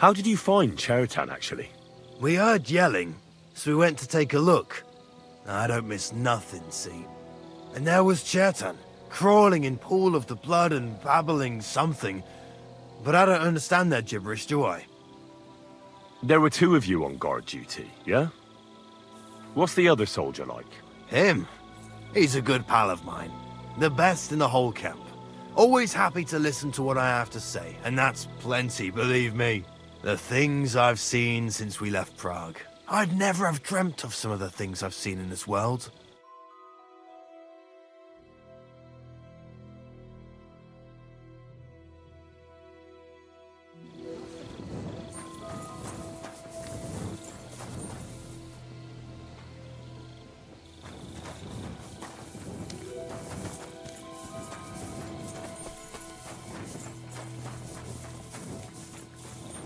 How did you find Chertan, actually? We heard yelling, so we went to take a look. I don't miss nothing, see? And there was Chertan, crawling in pool of the blood and babbling something. But I don't understand their gibberish, do I? There were two of you on guard duty, yeah? What's the other soldier like? Him? He's a good pal of mine. The best in the whole camp. Always happy to listen to what I have to say, and that's plenty, believe me. The things I've seen since we left Prague. I'd never have dreamt of some of the things I've seen in this world.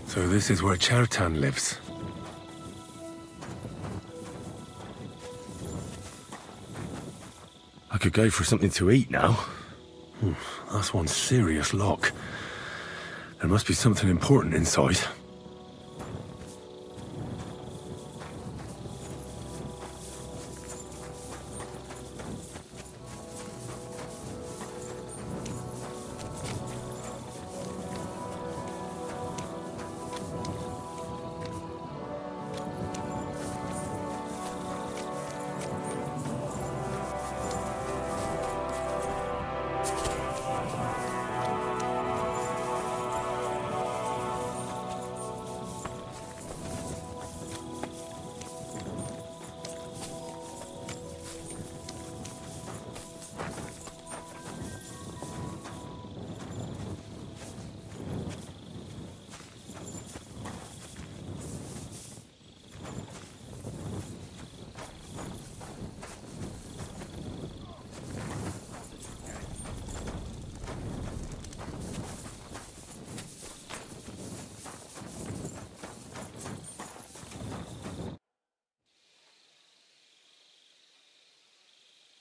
So this is where Chertan lives. I could go for something to eat now. That's one serious lock. There must be something important inside.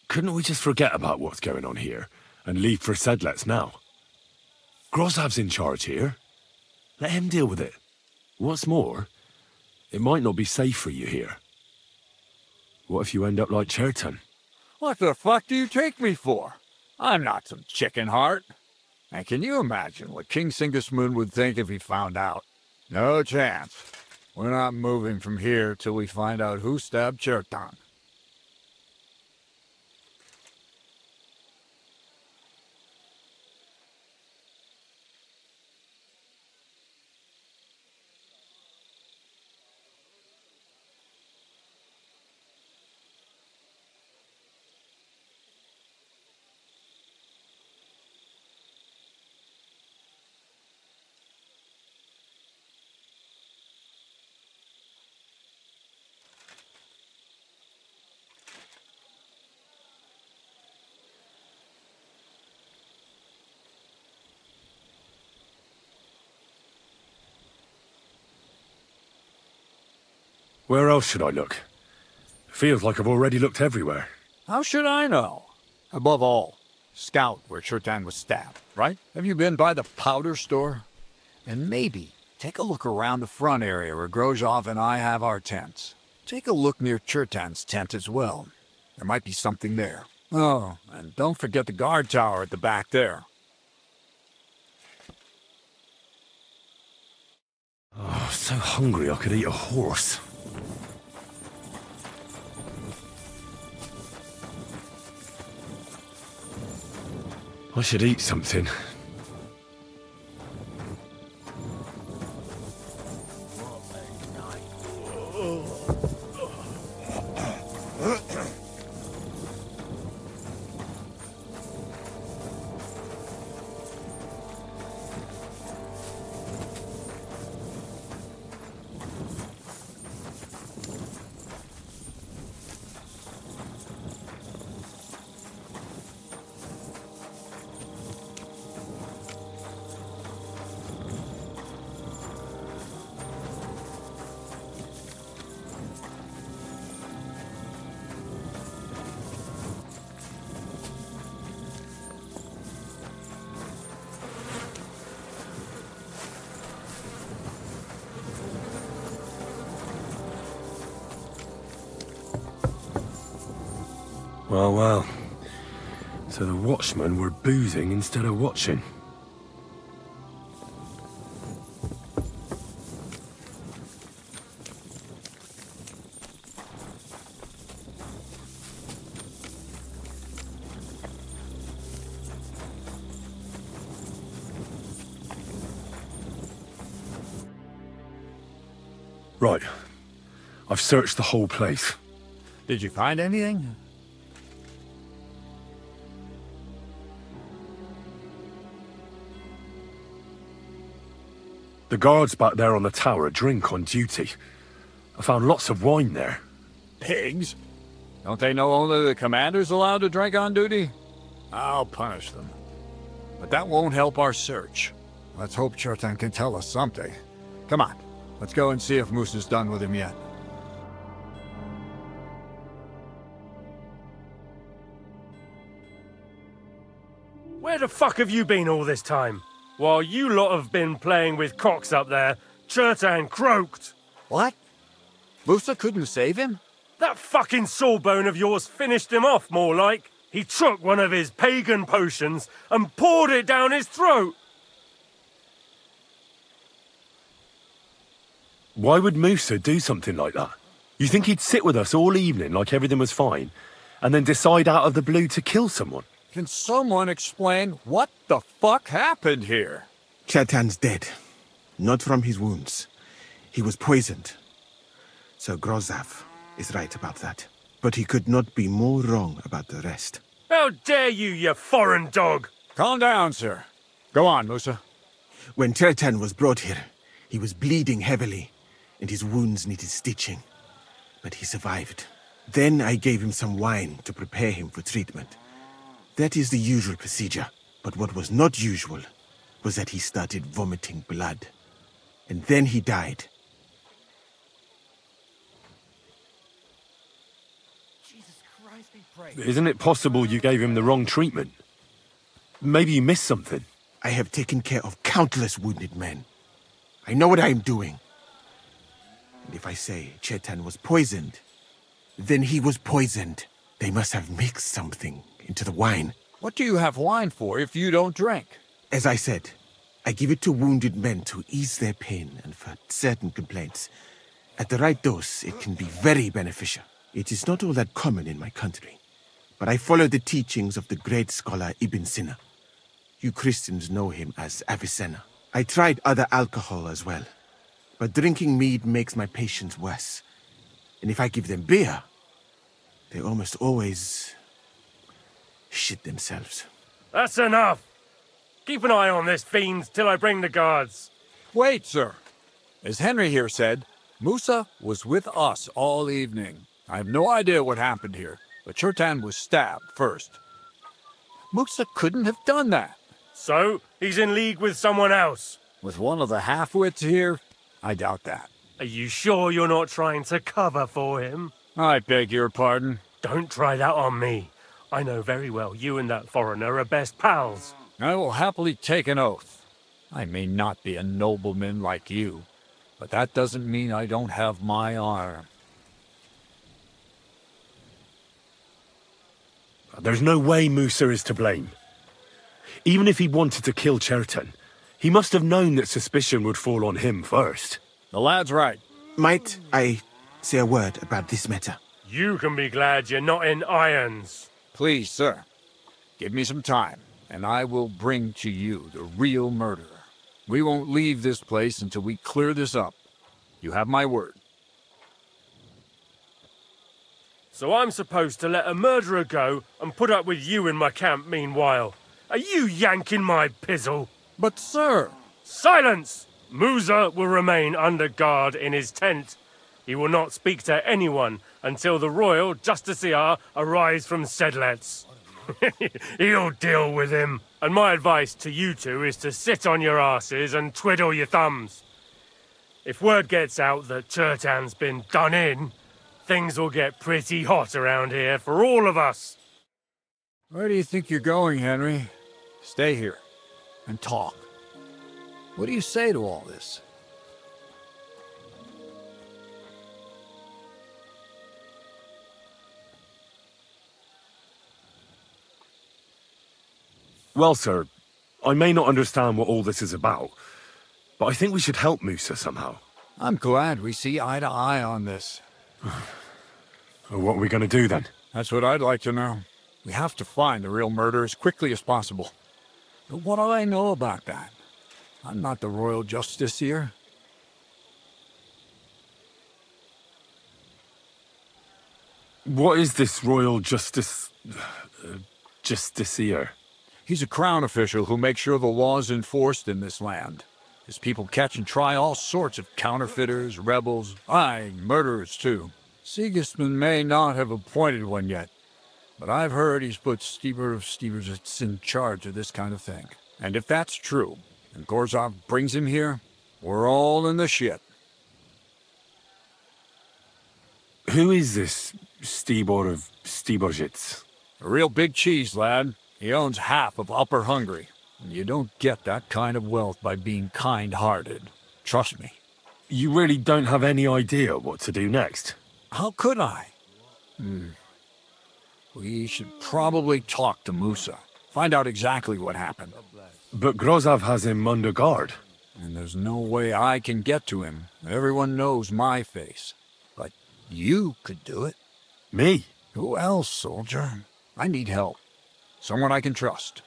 Couldn't we just forget about what's going on here and leave for Sedlets now? Grozav's in charge here. Let him deal with it. What's more, it might not be safe for you here. What if you end up like Chertan? What the fuck do you take me for? I'm not some chicken heart. And can you imagine what King Sigismund would think if he found out? No chance. We're not moving from here till we find out who stabbed Chertan. Where else should I look? Feels like I've already looked everywhere. How should I know? Above all, scout where Chertan was stabbed, right? Have you been by the powder store? And maybe take a look around the front area where Grozov and I have our tents. Take a look near Chertan's tent as well. There might be something there. Oh, and don't forget the guard tower at the back there. Oh, so hungry I could eat a horse. I should eat something. Well, well. So the watchmen were boozing instead of watching. Right. I've searched the whole place. Did you find anything? The guards back there on the tower drink on duty. I found lots of wine there. Pigs? Don't they know only the commander's allowed to drink on duty? I'll punish them. But that won't help our search. Let's hope Chertan can tell us something. Come on, let's go and see if Moose is done with him yet. Where the fuck have you been all this time? While you lot have been playing with cocks up there, Chertan croaked. What? Musa couldn't save him? That fucking sawbone of yours finished him off, more like. He took one of his pagan potions and poured it down his throat. Why would Musa do something like that? You think he'd sit with us all evening like everything was fine, and then decide out of the blue to kill someone? Can someone explain what the fuck happened here? Chertan's dead. Not from his wounds. He was poisoned. Sir Grozav is right about that. But he could not be more wrong about the rest. How dare you, you foreign dog! Calm down, sir. Go on, Musa. When Chertan was brought here, he was bleeding heavily, and his wounds needed stitching. But he survived. Then I gave him some wine to prepare him for treatment. That is the usual procedure. But what was not usual was that he started vomiting blood. And then he died. Jesus Christ, be praised. Isn't it possible you gave him the wrong treatment? Maybe you missed something. I have taken care of countless wounded men. I know what I am doing. And if I say Chertan was poisoned, then he was poisoned. They must have mixed something into the wine. What do you have wine for if you don't drink? As I said, I give it to wounded men to ease their pain and for certain complaints. At the right dose, it can be very beneficial. It is not all that common in my country, but I follow the teachings of the great scholar Ibn Sina. You Christians know him as Avicenna. I tried other alcohol as well, but drinking mead makes my patients worse. And if I give them beer, they almost always shit themselves. That's enough! Keep an eye on this fiend till I bring the guards. Wait, sir. As Henry here said, Musa was with us all evening. I have no idea what happened here, but Chertan was stabbed first. Musa couldn't have done that. So, he's in league with someone else. With one of the half-wits here, I doubt that. Are you sure you're not trying to cover for him? I beg your pardon. Don't try that on me. I know very well you and that foreigner are best pals. I will happily take an oath. I may not be a nobleman like you, but that doesn't mean I don't have my honor. There's no way Musa is to blame. Even if he wanted to kill Chertan, he must have known that suspicion would fall on him first. The lad's right. Might I say a word about this matter? You can be glad you're not in irons. Please, sir, give me some time, and I will bring to you the real murderer. We won't leave this place until we clear this up. You have my word. So I'm supposed to let a murderer go and put up with you in my camp meanwhile. Are you yanking my pizzle? But, sir... Silence! Musa will remain under guard in his tent. He will not speak to anyone until the royal justiciar arrives from Sedlets. He'll deal with him. And my advice to you two is to sit on your asses and twiddle your thumbs. If word gets out that Chertan's been done in, things will get pretty hot around here for all of us. Where do you think you're going, Henry? Stay here and talk. What do you say to all this? Well, sir, I may not understand what all this is about, but I think we should help Musa somehow. I'm glad we see eye to eye on this. What are we going to do then? That's what I'd like to know. We have to find the real murderer as quickly as possible. But what do I know about that? I'm not the royal justiciar. What is this royal justiciar? He's a crown official who makes sure the law is enforced in this land. His people catch and try all sorts of counterfeiters, rebels, murderers too. Sigismund may not have appointed one yet, but I've heard he's put Steber of Stebersitz in charge of this kind of thing. And if that's true, and Gorzov brings him here, we're all in the shit. Who is this Stibor of Stebersitz? A real big cheese, lad. He owns half of Upper Hungary. And you don't get that kind of wealth by being kind-hearted. Trust me. You really don't have any idea what to do next? How could I? We should probably talk to Musa. Find out exactly what happened. But Grozov has him under guard. And there's no way I can get to him. Everyone knows my face. But you could do it. Me? Who else, soldier? I need help. Someone I can trust.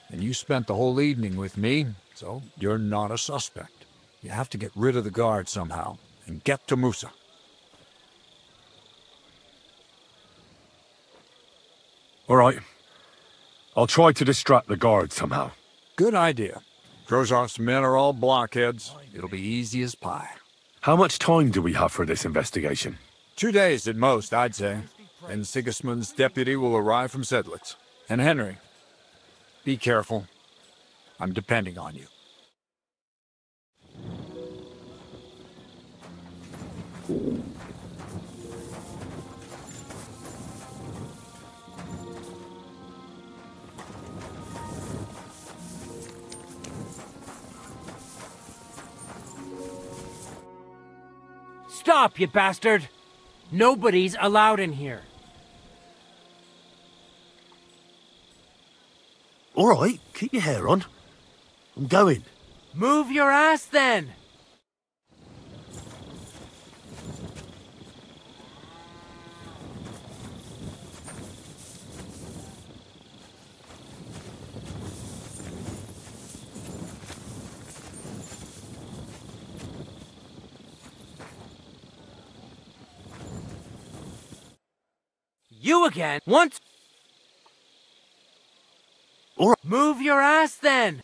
And you spent the whole evening with me, so you're not a suspect. You have to get rid of the guard somehow, and get to Musa. All right. I'll try to distract the guard somehow. Good idea. Grozov's men are all blockheads. It'll be easy as pie. How much time do we have for this investigation? 2 days at most, I'd say. Then Sigismund's deputy will arrive from Sedlitz. And Henry, be careful. I'm depending on you. Stop, you bastard! Nobody's allowed in here. All right, keep your hair on. I'm going. Move your ass, then! You again? Once? All right. Move your ass, then!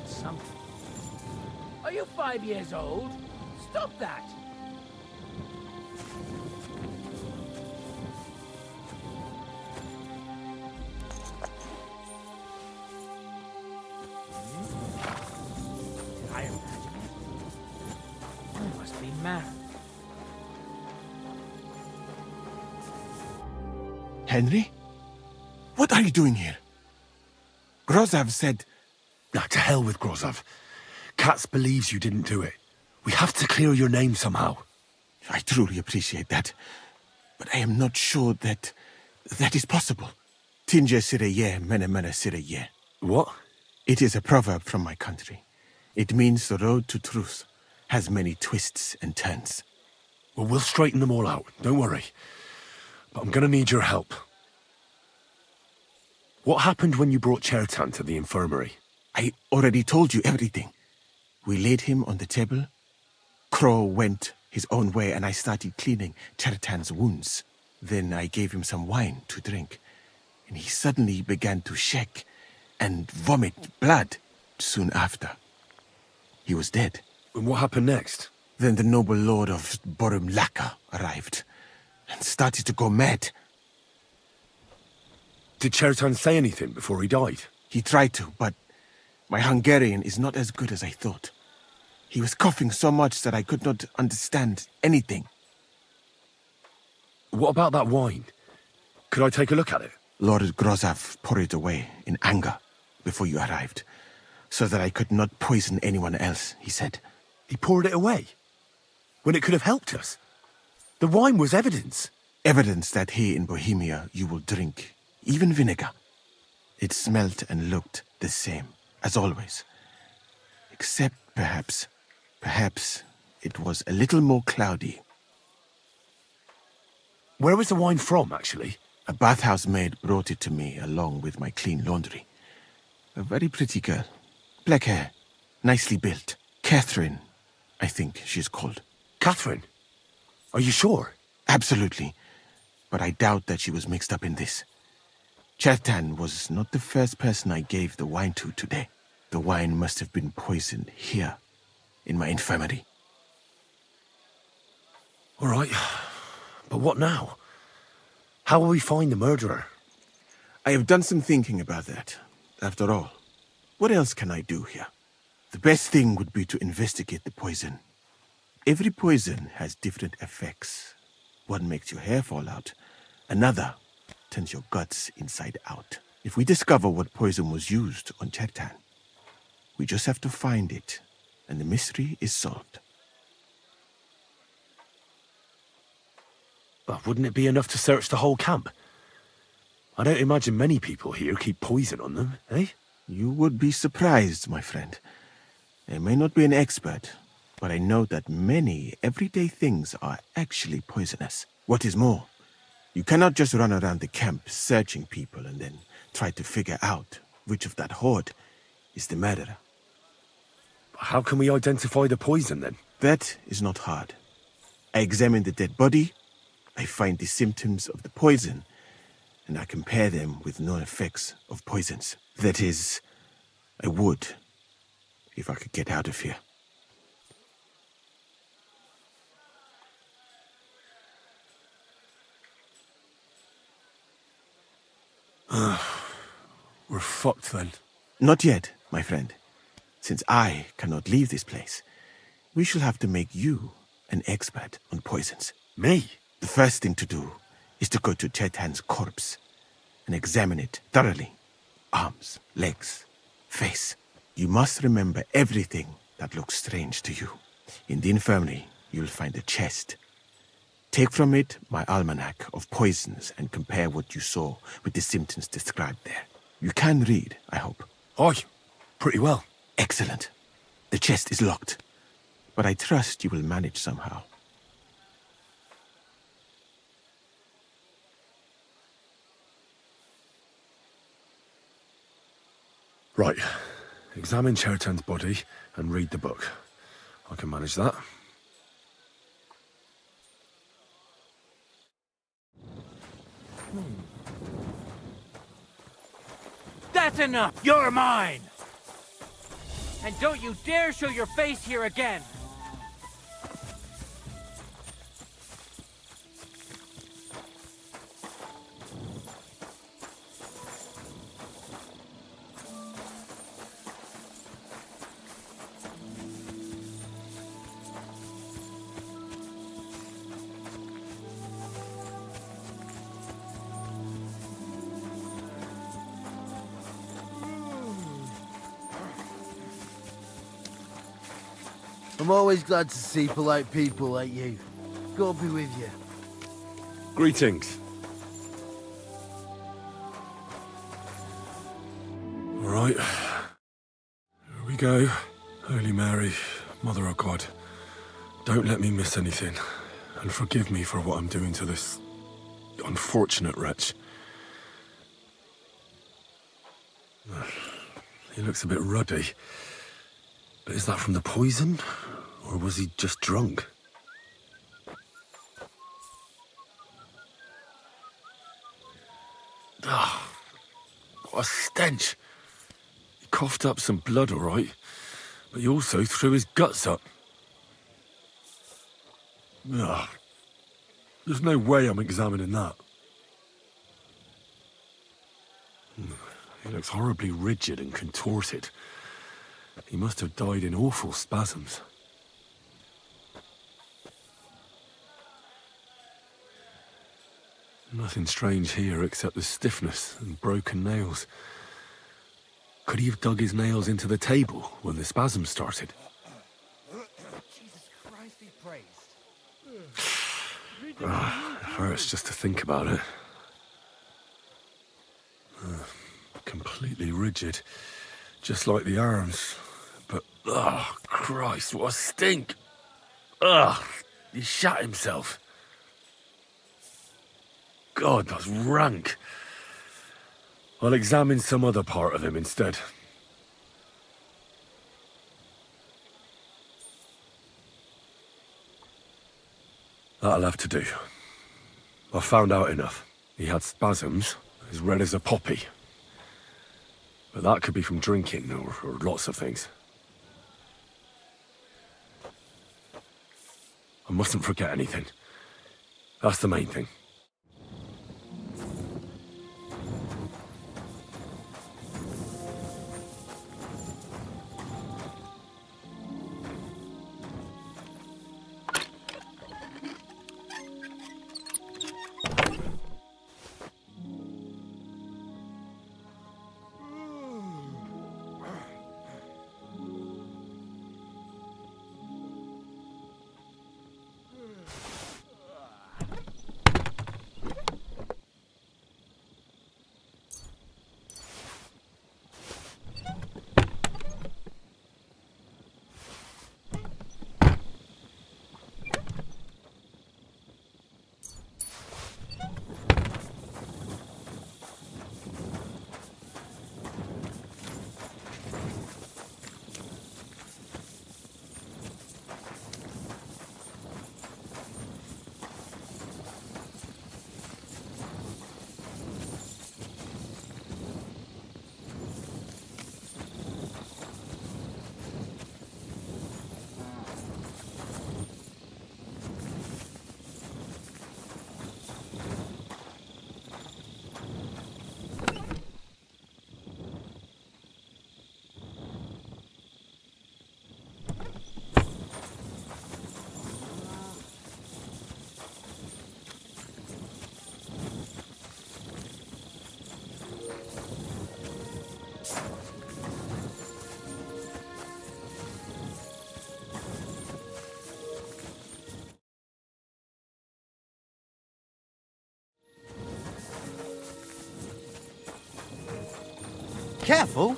Something. Are you 5 years old? Stop that! Did I imagine it? I must be mad. Henry? What are you doing here? Grozov said... Now, to hell with Grozov. Katz believes you didn't do it. We have to clear your name somehow. I truly appreciate that. But I am not sure that is possible. Tinge sireye, mene mene sireye. What? It is a proverb from my country. It means the road to truth has many twists and turns. Well, we'll straighten them all out. Don't worry. but I'm gonna need your help. What happened when you brought Chertan to the infirmary? I already told you everything. We laid him on the table. Crow went his own way and I started cleaning CHERTAN'S wounds. Then I gave him some wine to drink. And he suddenly began to shake and vomit blood soon after. He was dead. And what happened next? Then the noble lord of Borumlaka arrived and started to go mad. Did Chertan say anything before he died? He tried to, but my Hungarian is not as good as I thought. He was coughing so much that I could not understand anything. What about that wine? Could I take a look at it? Lord Grozav poured it away in anger before you arrived, so that I could not poison anyone else, he said. He poured it away? When it could have helped us? The wine was evidence. Evidence that here in Bohemia you will drink, even vinegar. It smelt and looked the same, as always. Except perhaps it was a little more cloudy. Where was the wine from, actually? A bathhouse maid brought it to me along with my clean laundry. A very pretty girl. Black hair, nicely built. Catherine, I think she's called. Catherine? Are you sure? Absolutely. But I doubt that she was mixed up in this. Chertan was not the first person I gave the wine to today. The wine must have been poisoned here, in my infirmary. All right. But what now? How will we find the murderer? I have done some thinking about that. After all, what else can I do here? The best thing would be to investigate the poison. Every poison has different effects. One makes your hair fall out. Another turns your guts inside out. If we discover what poison was used on Chertan, we just have to find it, and the mystery is solved. But wouldn't it be enough to search the whole camp? I don't imagine many people here keep poison on them, eh? You would be surprised, my friend. I may not be an expert, but I know that many everyday things are actually poisonous. What is more, you cannot just run around the camp searching people and then try to figure out which of that horde is the murderer. How can we identify the poison, then? That is not hard. I examine the dead body, I find the symptoms of the poison, and I compare them with known effects of poisons. That is, I would, if I could get out of here. We're fucked, then. Not yet, my friend. Since I cannot leave this place, we shall have to make you an expert on poisons. Me? The first thing to do is to go to Chertan's corpse and examine it thoroughly. Arms, legs, face. You must remember everything that looks strange to you. In the infirmary, you'll find a chest. Take from it my almanac of poisons and compare what you saw with the symptoms described there. You can read, I hope. Aye, pretty well. Excellent. The chest is locked, but I trust you will manage somehow. Right. Examine Chertan's body and read the book. I can manage that. That's enough! You're mine! And don't you dare show your face here again! I'm always glad to see polite people like you. God be with you. Greetings. All right. Here we go. Holy Mary, Mother of God, don't let me miss anything. And forgive me for what I'm doing to this unfortunate wretch. He looks a bit ruddy. But is that from the poison? Or was he just drunk? Ah, what a stench. He coughed up some blood, all right. But he also threw his guts up. Ugh. There's no way I'm examining that. He looks horribly rigid and contorted. He must have died in awful spasms. Nothing strange here except the stiffness and broken nails. Could he have dug his nails into the table when the spasms started? Jesus Christ be praised. It hurts just to think about it. Completely rigid, just like the arms. But, oh, Christ, what a stink! Ugh, he shat himself. God, that's rank. I'll examine some other part of him instead. That'll have to do. I've found out enough. He had spasms, as red as a poppy. But that could be from drinking, or lots of things. I mustn't forget anything. That's the main thing. Careful!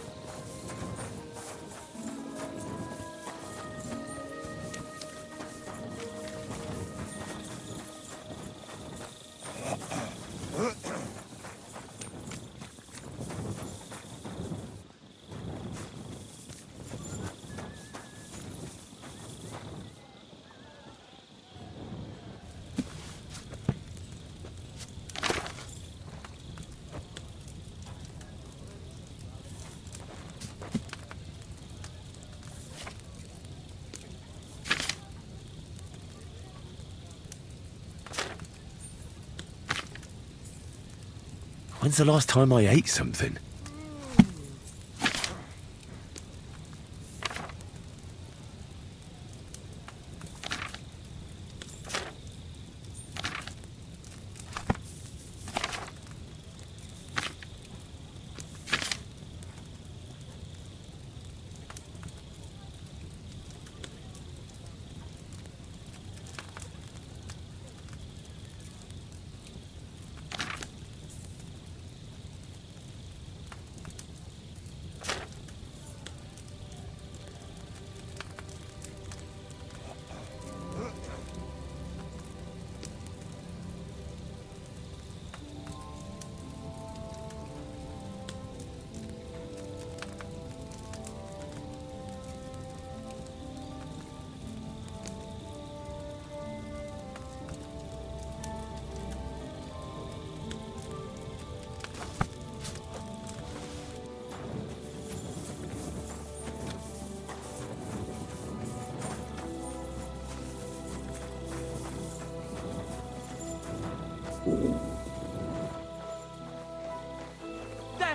When's the last time I ate something?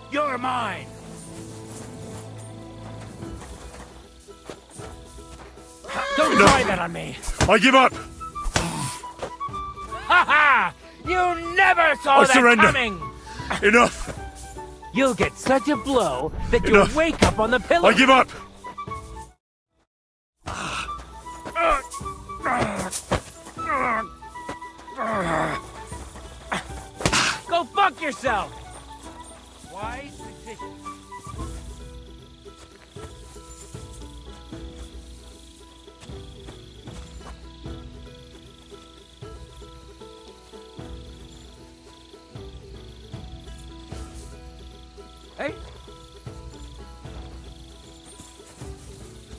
You're mine! Don't try that on me! I give up! Ha ha! You never saw I that surrender. coming! Enough! You'll get such a blow that Enough. you'll wake up on the pillow! I give up! Go fuck yourself! Wise decision. Hey.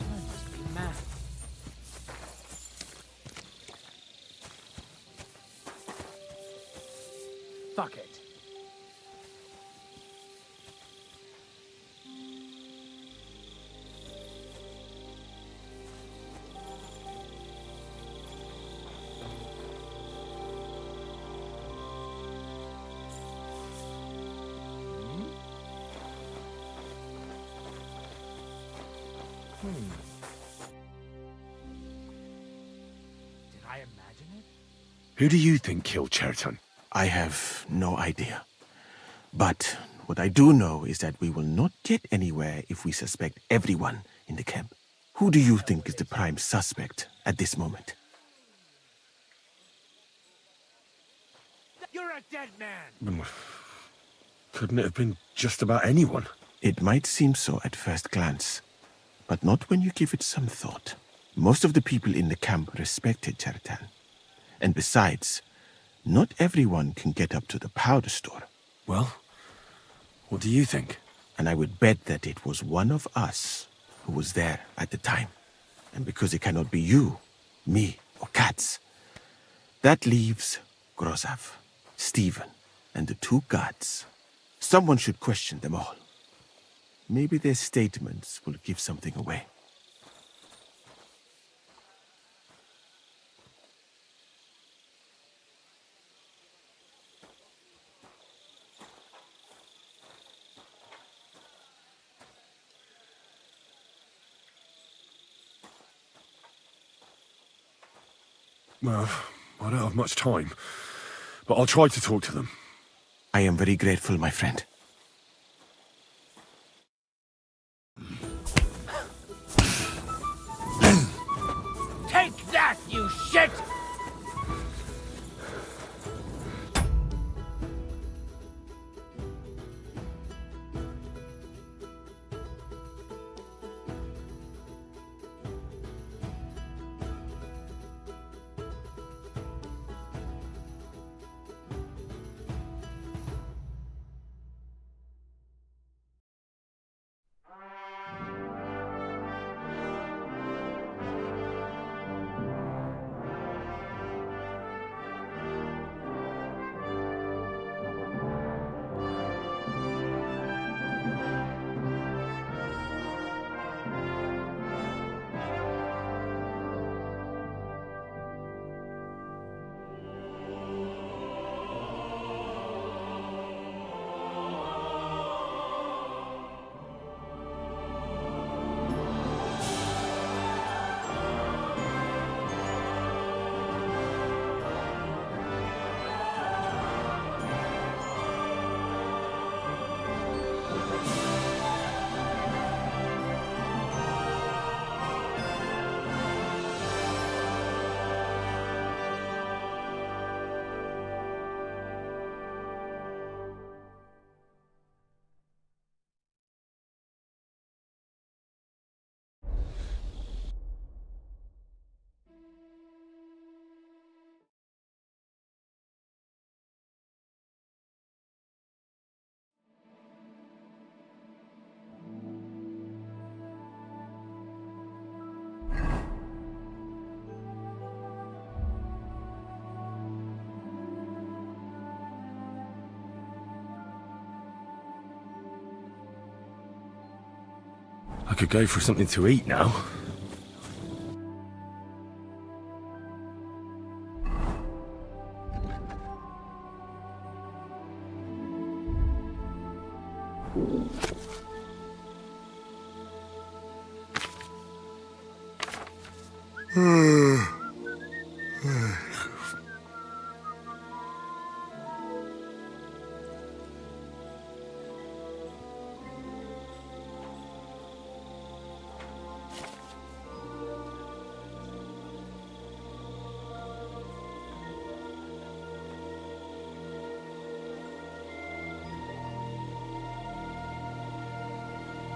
I must be mad. Fuck it. Did I imagine it? Who do you think killed Chertan? I have no idea. But what I do know is that we will not get anywhere if we suspect everyone in the camp. Who do you think is the prime suspect at this moment? You're a dead man! Couldn't it have been just about anyone? It might seem so at first glance, but not when you give it some thought. Most of the people in the camp respected Chertan. And besides, not everyone can get up to the powder store. Well, what do you think? And I would bet that it was one of us who was there at the time. And because it cannot be you, me, or Katz, that leaves Grozav, Stephen, and the two guards. Someone should question them all. Maybe their statements will give something away. Well, I don't have much time, but I'll try to talk to them. I am very grateful, my friend. Take that, you shit! I could go for something to eat now.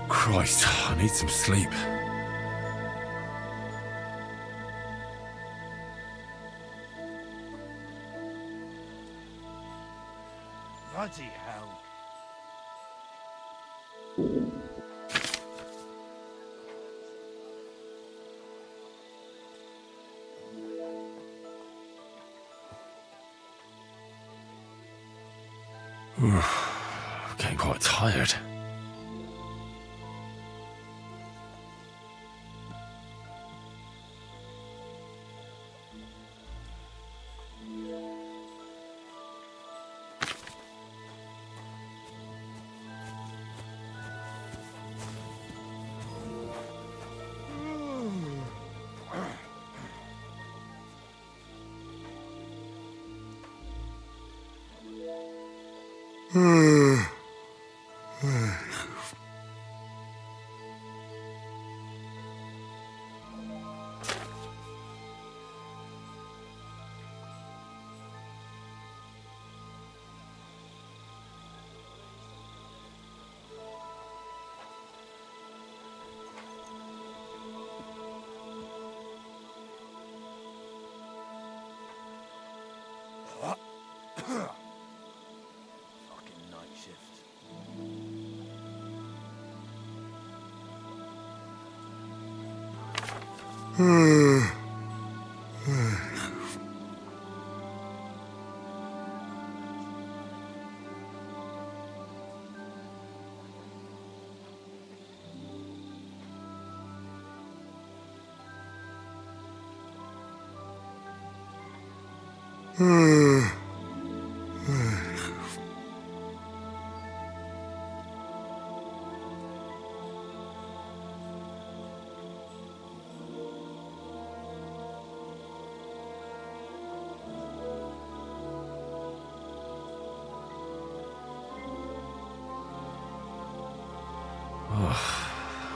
Christ, I need some sleep. Bloody hell. Getting quite tired. Fucking night shift.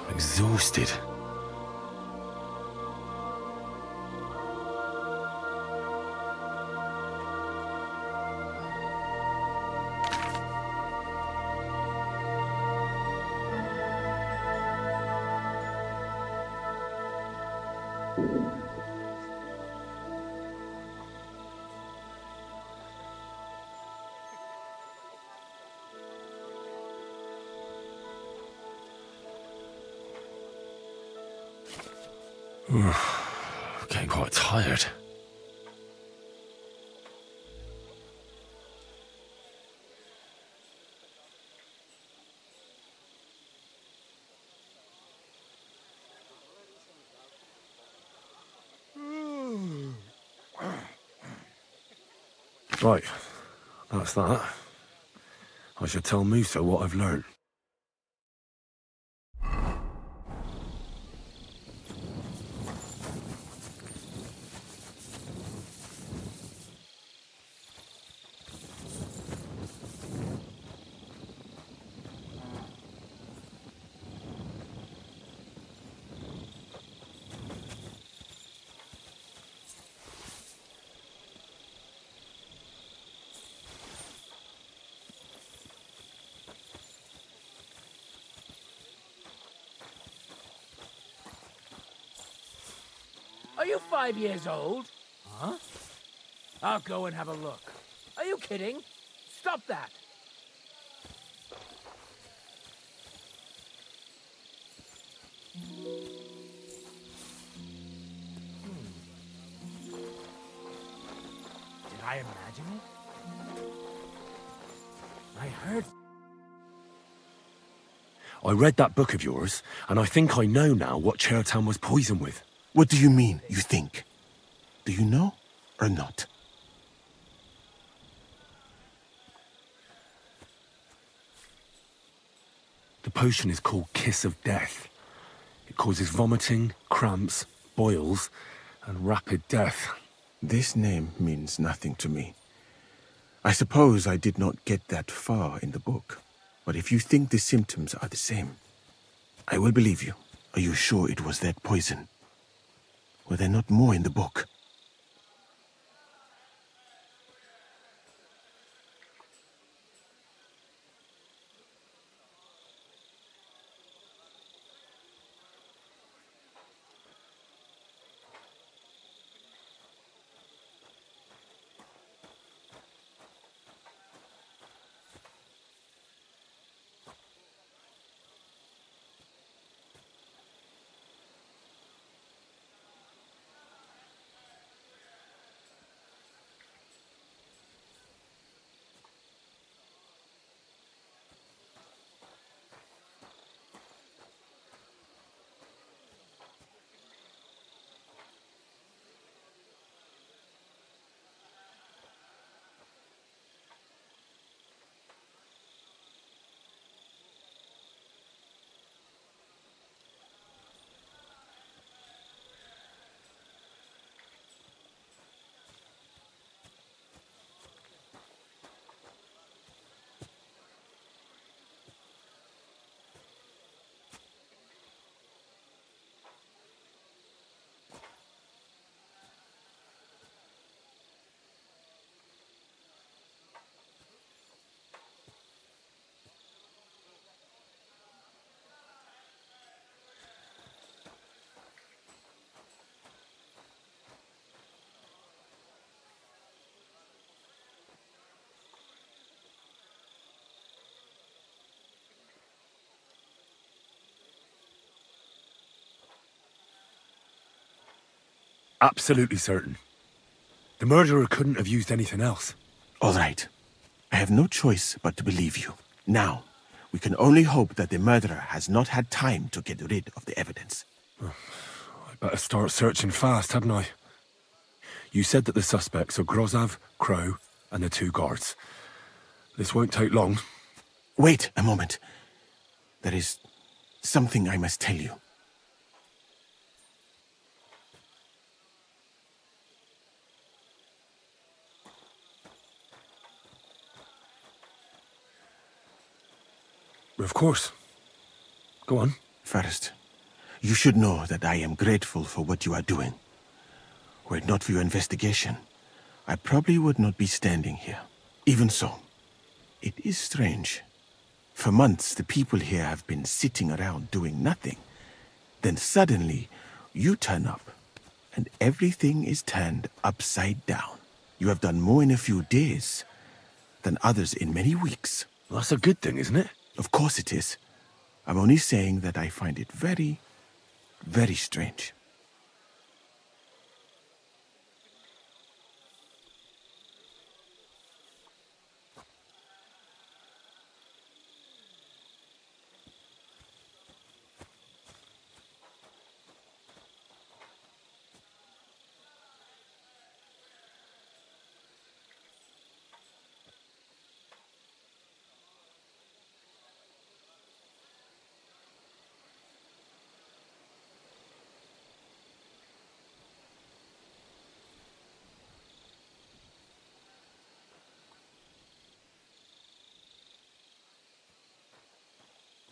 I'm exhausted. Getting quite tired. Right, that's that. I should tell Musa what I've learned. Are you 5 years old? Huh? I'll go and have a look. Are you kidding? Stop that! Did I imagine it? I heard... I read that book of yours, and I think I know now what Chertan was poisoned with. What do you mean, you think? Do you know or not? The potion is called Kiss of Death. It causes vomiting, cramps, boils, And rapid death. This name means nothing to me. I suppose I did not get that far in the book. But if you think the symptoms are the same, I will believe you. Are you sure it was that poison? Were there not more in the book? Absolutely certain. The murderer couldn't have used anything else. All right. I have no choice but to believe you. Now, we can only hope that the murderer has not had time to get rid of the evidence. I better start searching fast, hadn't I? You said that the suspects are Grozav, Crow, and the 2 guards. This won't take long. Wait a moment. There is something I must tell you. Of course. Go on. First, you should know that I am grateful for what you are doing. Were it not for your investigation, I probably would not be standing here. Even so, it is strange. For months, the people here have been sitting around doing nothing. Then suddenly, you turn up, and everything is turned upside down. You have done more in a few days than others in many weeks. Well, that's a good thing, isn't it? Of course it is. I'm only saying that I find it very, very strange.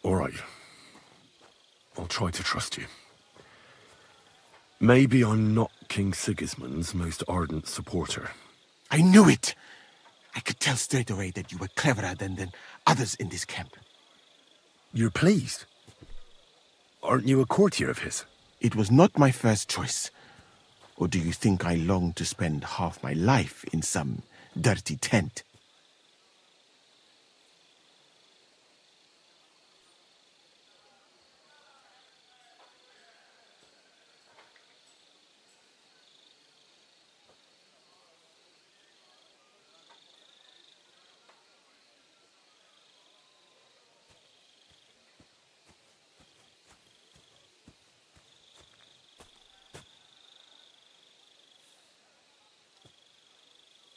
All right. I'll try to trust you. Maybe I'm not King Sigismund's most ardent supporter. I knew it! I could tell straight away that you were cleverer than others in this camp. You're pleased? Aren't you a courtier of his? It was not my first choice. Or do you think I long to spend half my life in some dirty tent?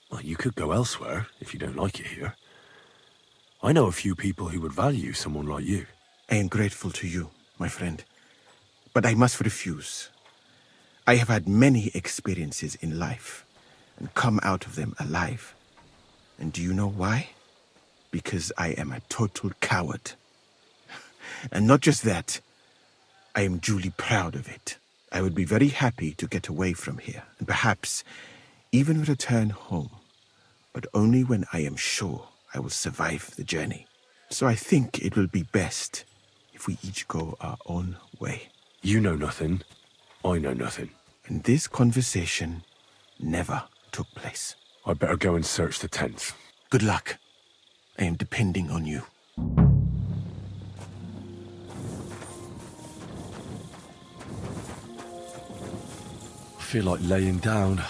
Well, you could go elsewhere if you don't like it here. I know a few people who would value someone like you. I am grateful to you, my friend. But I must refuse. I have had many experiences in life and come out of them alive. And do you know why? Because I am a total coward. And not just that, I am duly proud of it. I would be very happy to get away from here, and perhaps even return home, but only when I am sure I will survive the journey. So I think it will be best if we each go our own way. You know nothing. I know nothing. And this conversation never took place. I better go and search the tents. Good luck. I am depending on you. I feel like laying down.